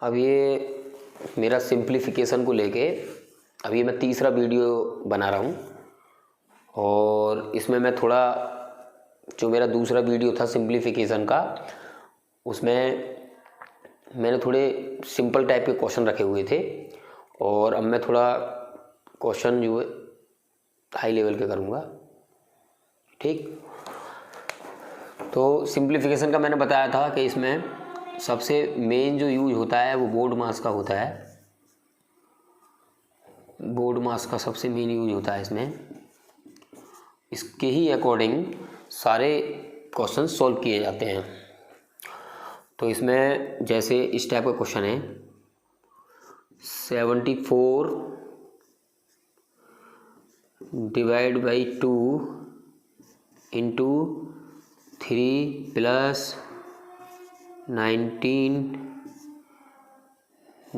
अब ये मेरा सिंप्लीफिकेशन को लेके अब ये मैं तीसरा वीडियो बना रहा हूँ और इसमें मैं थोड़ा जो मेरा दूसरा वीडियो था सिंप्लीफिकेशन का उसमें मैंने थोड़े सिंपल टाइप के क्वेश्चन रखे हुए थे और अब मैं थोड़ा क्वेश्चन जो है हाई लेवल के करूँगा। ठीक, तो सिंप्लीफिकेशन का मैंने बताया था कि इसमें सबसे मेन जो यूज होता है वो बोर्ड मास का होता है। बोर्ड मास का सबसे मेन यूज होता है इसमें, इसके ही अकॉर्डिंग सारे क्वेश्चन सॉल्व किए जाते हैं। तो इसमें जैसे इस टाइप का क्वेश्चन है 74 divide by 2 into 3 plus 19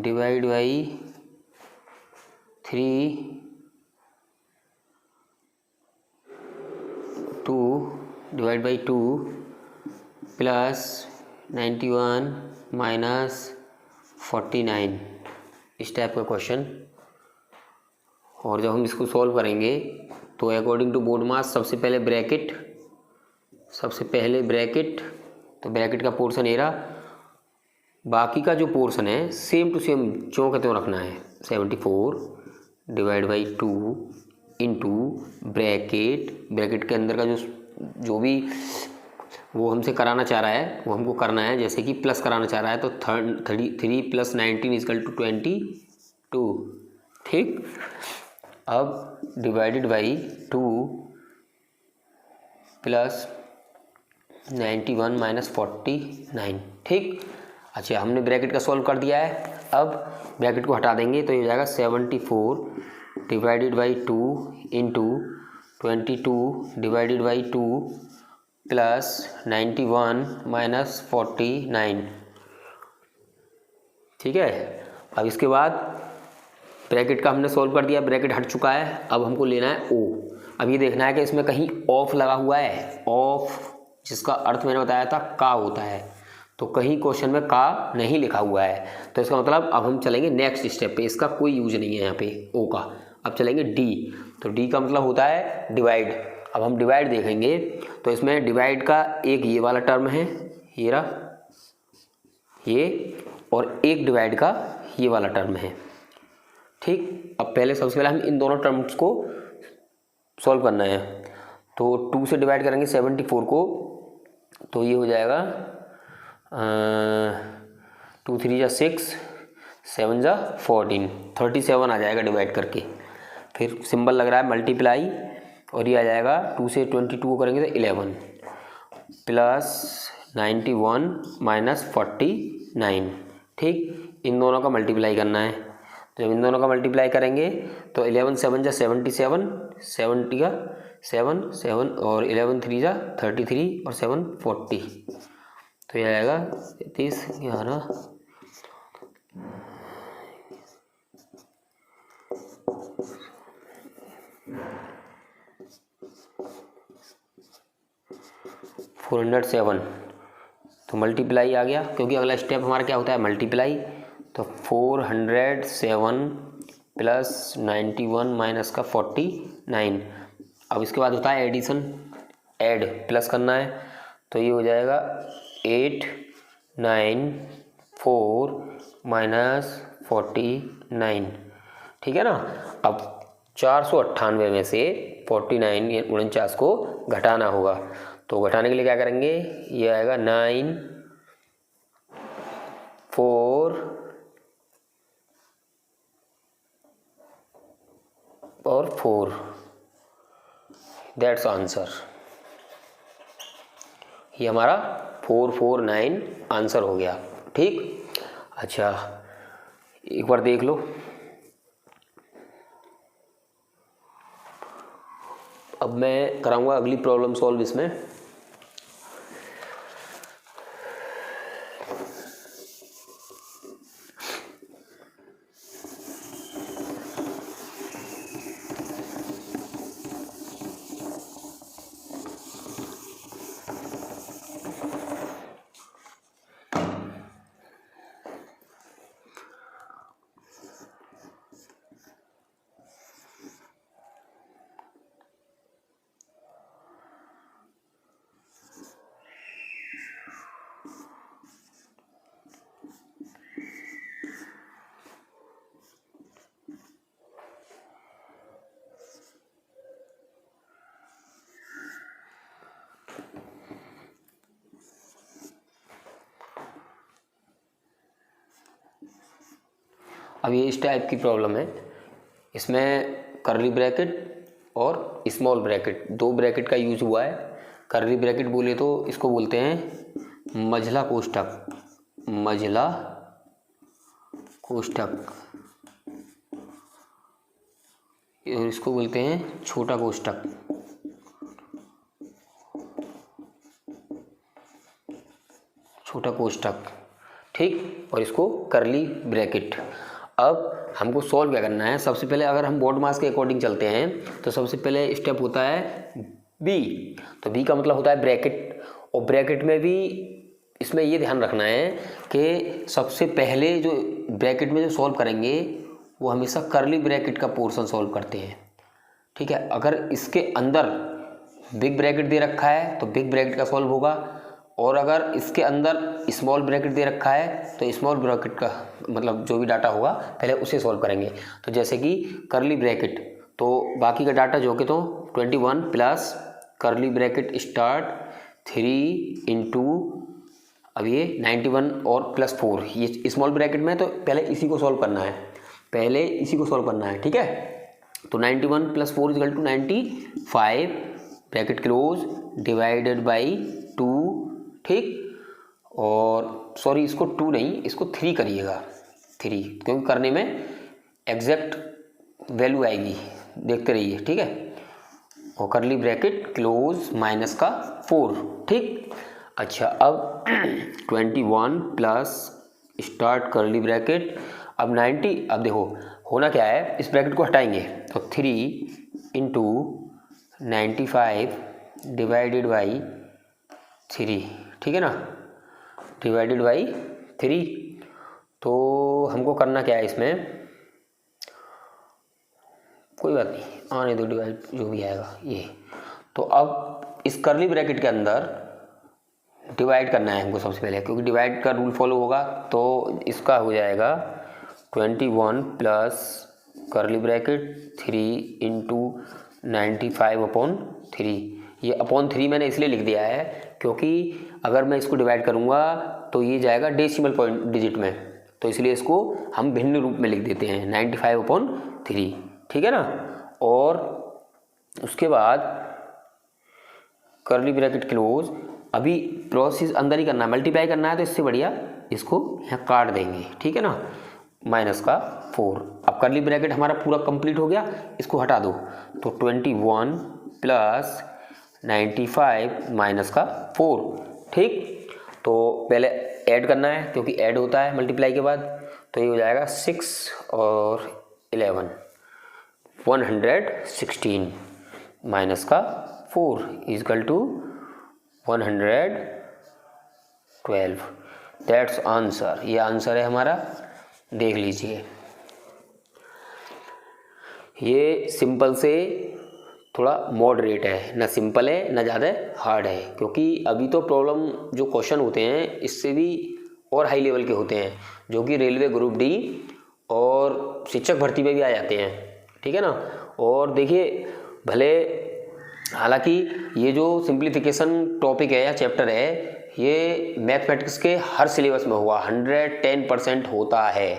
divide by 3 2 divide by 2 plus 91 minus 49, इस टाइप का क्वेश्चन। और जब हम इसको सॉल्व करेंगे तो अकॉर्डिंग टू बोर्ड मास सबसे पहले ब्रैकेट, तो ब्रैकेट का पोर्शन एरा, बाकी का जो पोर्शन है सेम टू सेम ज्यों का त्यों रखना है। 74 डिवाइड बाई 2 इंटू ब्रैकेट के अंदर का जो भी वो हमसे कराना चाह रहा है वो हमको करना है। जैसे कि प्लस कराना चाह रहा है तो 3 प्लस 19 इजकल टू 22। ठीक, अब डिवाइडेड बाई 2 प्लस 91 माइनस 49। ठीक, अच्छा हमने ब्रैकेट का सॉल्व कर दिया है। अब ब्रैकेट को हटा देंगे तो ये हो जाएगा 74 divided by 2 into 22 divided by 2 plus 91 minus 49। ठीक है, अब इसके बाद ब्रैकेट का हमने सॉल्व कर दिया, ब्रैकेट हट चुका है। अब हमको लेना है ओ। अब ये देखना है कि इसमें कहीं ऑफ लगा हुआ है, ऑफ जिसका अर्थ मैंने बताया था का होता है, तो कहीं क्वेश्चन में का नहीं लिखा हुआ है। तो इसका मतलब अब हम चलेंगे नेक्स्ट स्टेप पे, इसका कोई यूज नहीं है यहाँ पे ओ का। अब चलेंगे डी, तो डी का मतलब होता है डिवाइड। अब हम डिवाइड देखेंगे तो इसमें डिवाइड का एक ये वाला टर्म है, ये रहा ये, और एक डिवाइड का ये वाला टर्म है। ठीक, अब सबसे पहले हम इन दोनों टर्म्स को सॉल्व करना है। तो 2 से डिवाइड करेंगे 74 को, तो ये हो जाएगा 2 3 जा 6 7 जा 14, 37 आ जाएगा डिवाइड करके। फिर सिंबल लग रहा है मल्टीप्लाई, और ये आ जाएगा 2 से 22 को करेंगे तो 11 प्लस 91 माइनस 49। ठीक, इन दोनों का मल्टीप्लाई करना है। तो जब इन दोनों का मल्टीप्लाई करेंगे तो 11 7 जा 77, 70 का 7 7 और 11 3 जा 33 और 7 40, तो ये आएगा 33 11 407। तो मल्टीप्लाई आ गया, क्योंकि अगला स्टेप हमारा क्या होता है मल्टीप्लाई। तो 407 प्लस 91 माइनस का 49। अब इसके बाद होता है एडिशन, ऐड प्लस करना है। तो ये हो जाएगा 8 9 4 माइनस 49। ठीक है ना। अब 498 में से 49 49 को घटाना होगा। तो घटाने के लिए क्या करेंगे, ये आएगा 9 4 और 4, दैट्स आंसर। ये हमारा 449 आंसर हो गया। ठीक, अच्छा एक बार देख लो। अब मैं कराऊंगा अगली प्रॉब्लम सॉल्व इसमें। अब ये इस टाइप की प्रॉब्लम है, इसमें कर्ली ब्रैकेट और स्मॉल ब्रैकेट, दो ब्रैकेट का यूज हुआ है। कर्ली ब्रैकेट बोले तो इसको बोलते हैं मझला कोष्ठक, मझला कोष्ठक, और इसको बोलते हैं छोटा कोष्ठक, छोटा कोष्ठक, ठीक। और इसको कर्ली ब्रैकेट। अब हमको सॉल्व क्या करना है, सबसे पहले अगर हम बोर्ड मास के अकॉर्डिंग चलते हैं तो सबसे पहले स्टेप होता है बी। तो बी का मतलब होता है ब्रैकेट, और ब्रैकेट में भी इसमें ये ध्यान रखना है कि सबसे पहले जो ब्रैकेट में जो सॉल्व करेंगे वो हमेशा कर्ली ब्रैकेट का पोर्शन सॉल्व करते हैं, ठीक है। अगर इसके अंदर बिग ब्रैकेट दे रखा है तो बिग ब्रैकेट का सॉल्व होगा, और अगर इसके अंदर स्मॉल ब्रैकेट दे रखा है तो स्मॉल ब्रैकेट का मतलब जो भी डाटा होगा पहले उसे सॉल्व करेंगे। तो जैसे कि कर्ली ब्रैकेट, तो बाकी का डाटा जो कि तो 21 plus curly bracket start 3 into, अब ये 91 और प्लस 4, ये स्मॉल ब्रैकेट में, तो पहले इसी को सॉल्व करना है, पहले इसी को सॉल्व करना है, ठीक है। तो 91 plus 4 equal to 95 bracket close divided by 2, ठीक। और सॉरी इसको 2 नहीं, इसको 3 करिएगा, 3, क्योंकि करने में एग्जैक्ट वैल्यू आएगी, देखते रहिए, ठीक है। और कर्ली ब्रैकेट क्लोज माइनस का 4, ठीक। अच्छा, अब 21 प्लस स्टार्ट कर्ली ब्रैकेट, अब 90, अब देखो होना क्या है, इस ब्रैकेट को हटाएंगे तो 3 इंटू 95 डिवाइडेड बाई 3, ठीक है ना, डिवाइडेड बाई 3। तो हमको करना क्या है इसमें, कोई बात नहीं, आने दो, डिवाइड जो भी आएगा ये। तो अब इस कर्ली ब्रैकेट के अंदर डिवाइड करना है हमको सबसे पहले, क्योंकि डिवाइड का रूल फॉलो होगा। तो इसका हो जाएगा 21 plus curly bracket 3 into 95 upon 3। ये अपॉन 3 मैंने इसलिए लिख दिया है क्योंकि अगर मैं इसको डिवाइड करूँगा तो ये जाएगा डेसिमल पॉइंट डिजिट में, तो इसलिए इसको हम भिन्न रूप में लिख देते हैं 95 अपॉन 3, ठीक है ना। और उसके बाद कर्ली ब्रैकेट क्लोज, अभी प्रोसेस अंदर ही करना है, मल्टीप्लाई करना है, तो इससे बढ़िया इसको यहाँ काट देंगे, ठीक है ना, माइनस का 4। अब कर्ली ब्रैकेट हमारा पूरा कंप्लीट हो गया, इसको हटा दो, तो 21 प्लस 95 माइनस का 4, ठीक। तो पहले ऐड करना है क्योंकि ऐड होता है मल्टीप्लाई के बाद, तो ये हो जाएगा 6 और 11 116 माइनस का 4 इजकल टू 112। दैट्स आंसर, ये आंसर है हमारा, देख लीजिए। ये सिंपल से थोड़ा मॉडरेट है, ना सिंपल है ना ज़्यादा हार्ड है, क्योंकि अभी तो प्रॉब्लम जो क्वेश्चन होते हैं इससे भी और हाई लेवल के होते हैं, जो कि रेलवे ग्रुप डी और शिक्षक भर्ती में भी आ जाते हैं, ठीक है ना। और देखिए भले, हालांकि ये जो सिंप्लीफिकेशन टॉपिक है या चैप्टर है, ये मैथमेटिक्स के हर सिलेबस में हुआ 110% होता है,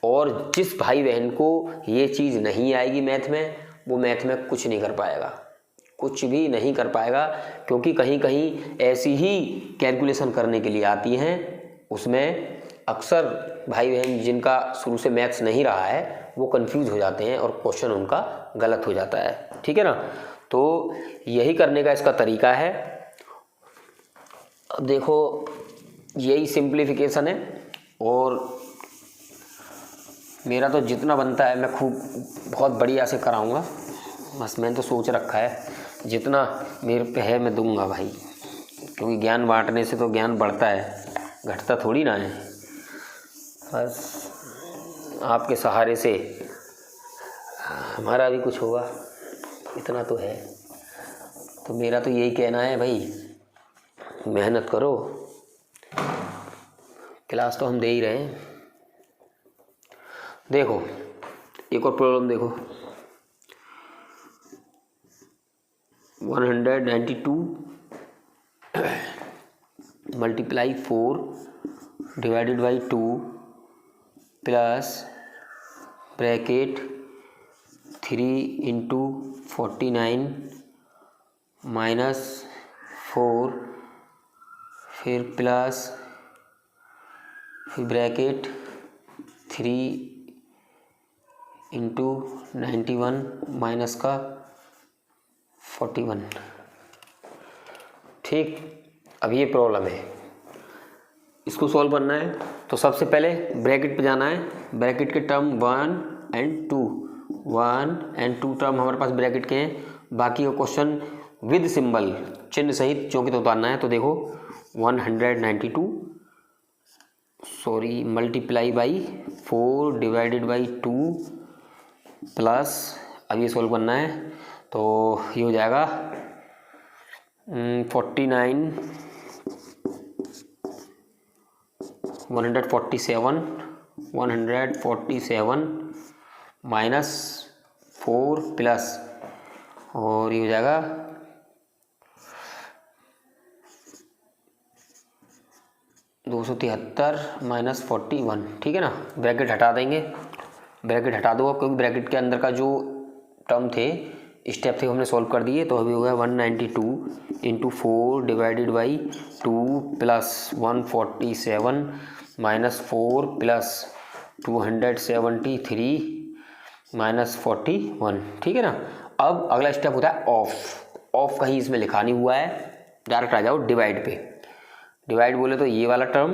और जिस भाई बहन को ये चीज़ नहीं आएगी मैथ में, वो मैथ में कुछ नहीं कर पाएगा, कुछ भी नहीं कर पाएगा, क्योंकि कहीं कहीं ऐसी ही कैलकुलेशन करने के लिए आती हैं, उसमें अक्सर भाई बहन जिनका शुरू से मैथ्स नहीं रहा है वो कंफ्यूज हो जाते हैं और क्वेश्चन उनका गलत हो जाता है, ठीक है ना। तो यही करने का इसका तरीका है। अब देखो यही सिंप्लीफिकेशन है, और मेरा तो जितना बनता है मैं खूब बहुत बढ़िया से कराऊंगा, बस मैंने तो सोच रखा है जितना मेरे पे है मैं दूंगा भाई, क्योंकि ज्ञान बांटने से तो ज्ञान बढ़ता है, घटता थोड़ी ना है। बस आपके सहारे से हमारा भी कुछ होगा, इतना तो है। तो मेरा तो यही कहना है भाई, मेहनत करो, क्लास तो हम दे ही रहे हैं। देखो एक और प्रॉब्लम देखो, 192 multiply 4 divided by 2 plus bracket 3 × 49 -4 फिर प्लस फिर ब्रैकेट 3 × 91 माइनस का 41। ठीक, अब ये प्रॉब्लम है, इसको सॉल्व करना है तो सबसे पहले ब्रैकेट पे जाना है। ब्रैकेट के टर्म 1 और 2 टर्म हमारे पास ब्रैकेट के हैं। बाकी का क्वेश्चन विद सिंबल चिन्ह सहित चौके तो उतारना है। तो देखो 192 multiply by 4 divided by 2 plus, अब ये सॉल्व करना है तो ये हो जाएगा 147 माइनस 4 प्लस, और ये हो जाएगा 273 माइनस 41। ठीक है ना, ब्रैकेट हटा देंगे, ब्रैकेट हटा दो क्योंकि ब्रैकेट के अंदर का जो टर्म थे स्टेप थे हमने सॉल्व कर दिए। तो अभी हो गया 192 × 4 divided by 2 plus 147 minus 4 plus 273 minus 41। ठीक है ना, अब अगला स्टेप होता है ऑफ कहीं इसमें लिखा नहीं हुआ है, डायरेक्ट आ जाओ डिवाइड पे। डिवाइड बोले तो ये वाला टर्म,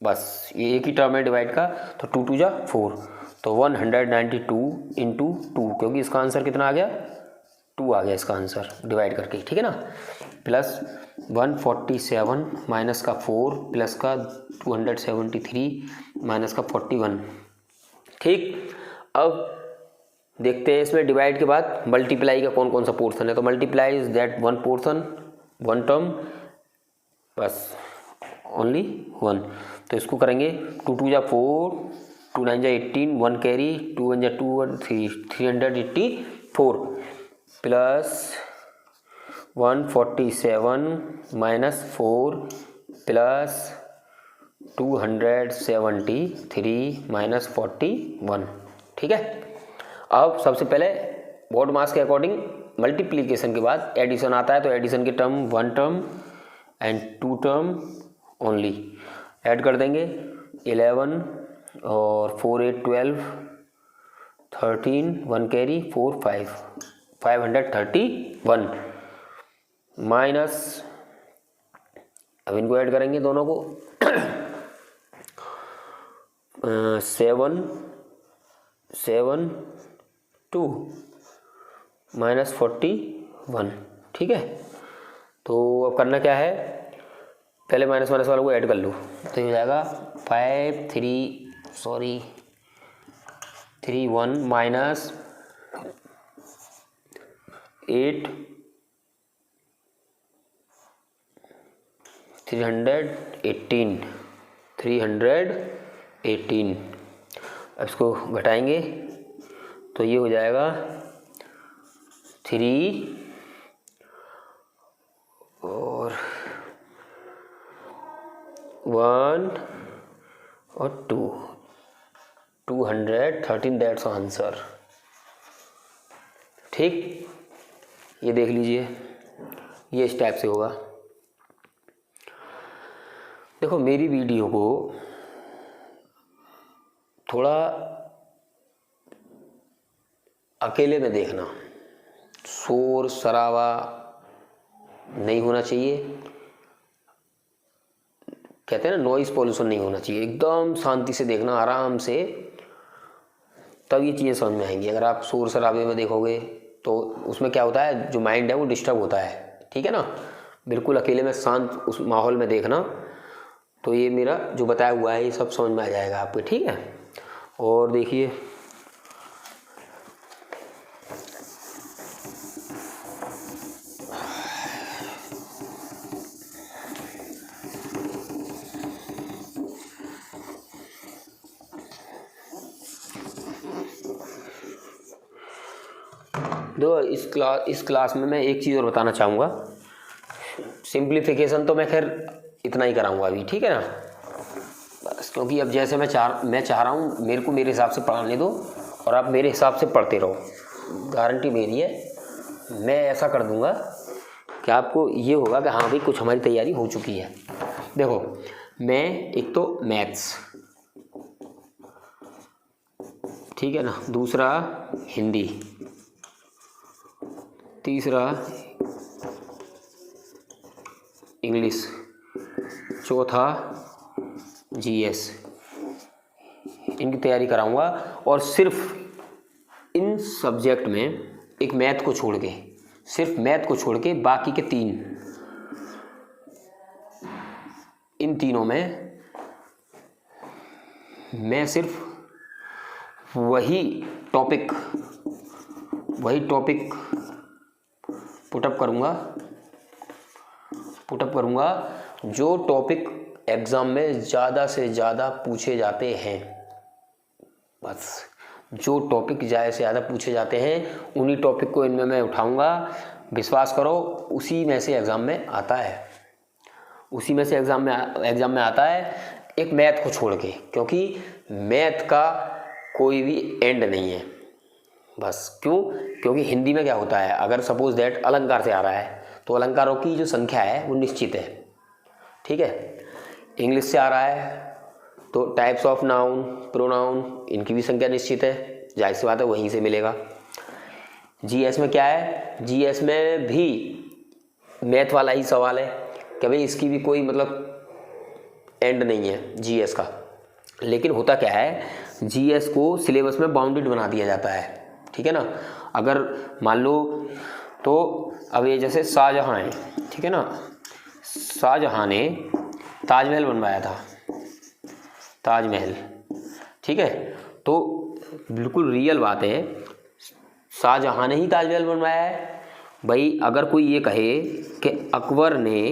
बस ये एक ही टर्म है डिवाइड का, तो 2 × 2 = 4, तो 192 × 2, क्योंकि इसका आंसर कितना आ गया 2 आ गया इसका आंसर डिवाइड करके। ठीक है ना, प्लस 147 माइनस का 4 प्लस का 273 माइनस का 41। ठीक, अब देखते हैं इसमें डिवाइड के बाद मल्टीप्लाई का कौन कौन सा पोर्शन है। तो multiply is that one portion, one term, बस ओनली वन। तो इसको करेंगे 2 × 2 = 4, 2 × 9 = 18, 1 कैरी, 2 × 1 = 2 और 384 प्लस 147 माइनस 4 प्लस 273 माइनस 41। ठीक है, अब सबसे पहले बोर्ड मास के अकॉर्डिंग मल्टीप्लिकेशन के बाद एडिशन आता है। तो एडिशन के term 1 term and 2 term only add कर देंगे। 11 और 4 8 12 13 1 कैरी 4 5 531 माइनस, अब इनको ऐड करेंगे दोनों को 7 7 2 माइनस 41। ठीक है, तो अब करना क्या है, पहले माइनस वालों को ऐड कर लो। तो ये हो जाएगा 31 माइनस 8 318। अब इसको घटाएंगे तो ये हो जाएगा 3 और 1 और 2 213, दैट्स आंसर। ठीक, ये देख लीजिए, ये इस टाइप से होगा। देखो मेरी वीडियो को थोड़ा अकेले में देखना, शोर शराबा नहीं होना चाहिए, कहते हैं ना नॉइस पॉल्यूशन नहीं होना चाहिए, एकदम शांति से देखना आराम से, तब ये चीज़ें समझ में आएंगी। अगर आप शोर शराबे में देखोगे तो उसमें क्या होता है, जो माइंड है वो डिस्टर्ब होता है। ठीक है ना, बिल्कुल अकेले में शांत उस माहौल में देखना, तो ये मेरा जो बताया हुआ है ये सब समझ में आ जाएगा आपको। ठीक है, और देखिए दो इस क्लास में मैं एक चीज़ और बताना चाहूँगा। सिंप्लीफिकेशन तो मैं खैर इतना ही कराऊंगा अभी, ठीक है ना, बस क्योंकि अब जैसे मैं चाह रहा हूँ मेरे को मेरे हिसाब से पढ़ाने दो और आप मेरे हिसाब से पढ़ते रहो। गारंटी मेरी है, मैं ऐसा कर दूँगा कि आपको ये होगा कि हाँ भाई कुछ हमारी तैयारी हो चुकी है। देखो, मैं एक तो मैथ्स, ठीक है ना, दूसरा हिंदी, तीसरा इंग्लिश, चौथा जीएस, इनकी तैयारी कराऊंगा। और सिर्फ इन सब्जेक्ट में एक मैथ को छोड़ के, सिर्फ मैथ को छोड़ के बाकी के 3, इन तीनों में मैं सिर्फ वही टॉपिक पुटअप करूँगा जो टॉपिक एग्ज़ाम में ज़्यादा से ज़्यादा पूछे जाते हैं। बस जो टॉपिक ज़्यादा से ज़्यादा पूछे जाते हैं उन्हीं टॉपिक को इनमें मैं उठाऊँगा। विश्वास करो उसी में से एग्ज़ाम में आता है, एग्ज़ाम में आता है, एक मैथ को छोड़ के, क्योंकि मैथ का कोई भी एंड नहीं है। बस क्यों? क्योंकि हिंदी में क्या होता है, अगर सपोज दैट अलंकार से आ रहा है तो अलंकारों की जो संख्या है वो निश्चित है, ठीक है। इंग्लिश से आ रहा है तो टाइप्स ऑफ नाउन, प्रोनाउन, इनकी भी संख्या निश्चित है, जाहिर सी बात है वहीं से मिलेगा। जीएस में क्या है, जीएस में भी मैथ वाला ही सवाल है कि भाई इसकी भी कोई मतलब एंड नहीं है जीएस का। लेकिन होता क्या है, जीएस को सिलेबस में बाउंडेड बना दिया जाता है, ठीक है ना। अगर मान लो तो अब ये जैसे शाहजहाँ है, ठीक है ना, शाहजहाँ ने ताजमहल बनवाया था, ताजमहल, ठीक है। तो बिल्कुल रियल बात है, शाहजहाँ ने ही ताजमहल बनवाया है। भाई अगर कोई ये कहे कि अकबर ने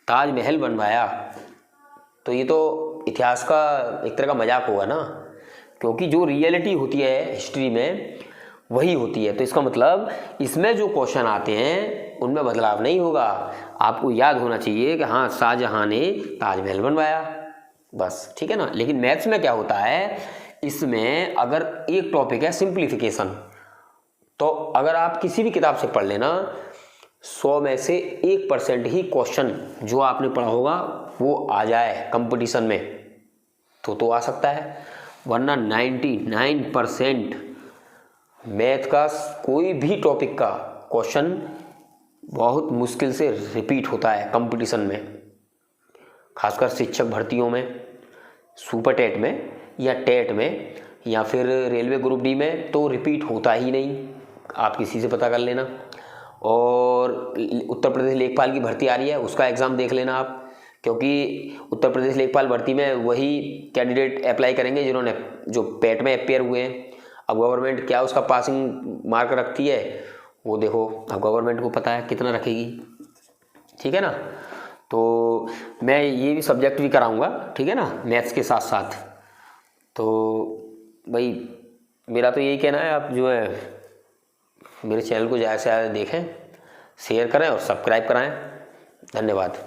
ताजमहल बनवाया तो ये तो इतिहास का एक तरह का मजाक होगा ना, क्योंकि जो रियलिटी होती है हिस्ट्री में वही होती है। तो इसका मतलब इसमें जो क्वेश्चन आते हैं उनमें बदलाव नहीं होगा। आपको याद होना चाहिए कि हाँ शाहजहाँ ने ताजमहल बनवाया, बस, ठीक है ना। लेकिन मैथ्स में क्या होता है, इसमें अगर एक टॉपिक है सिंप्लीफिकेशन, तो अगर आप किसी भी किताब से पढ़ लेना 100 में से 1% ही क्वेश्चन जो आपने पढ़ा होगा वो आ जाए कंपटीशन में तो आ सकता है, वरना 99% मैथ का कोई भी टॉपिक का क्वेश्चन बहुत मुश्किल से रिपीट होता है कंपटीशन में, खासकर शिक्षक भर्तियों में, सुपर टेट में या टेट में या फिर रेलवे ग्रुप डी में तो रिपीट होता ही नहीं, आप किसी से पता कर लेना। और उत्तर प्रदेश लेखपाल की भर्ती आ रही है, उसका एग्ज़ाम देख लेना आप, क्योंकि उत्तर प्रदेश लेखपाल भर्ती में वही कैंडिडेट अप्लाई करेंगे जिन्होंने जो पेट में अपेयर हुए हैं। अब गवर्नमेंट क्या उसका पासिंग मार्क रखती है वो देखो, अब गवर्नमेंट को पता है कितना रखेगी, ठीक है ना। तो मैं ये भी सब्जेक्ट भी कराऊंगा, ठीक है ना, मैथ्स के साथ साथ। तो भाई मेरा तो यही कहना है, आप जो है मेरे चैनल को ज़्यादा से ज़्यादा देखें, शेयर करें और सब्सक्राइब कराएं। धन्यवाद।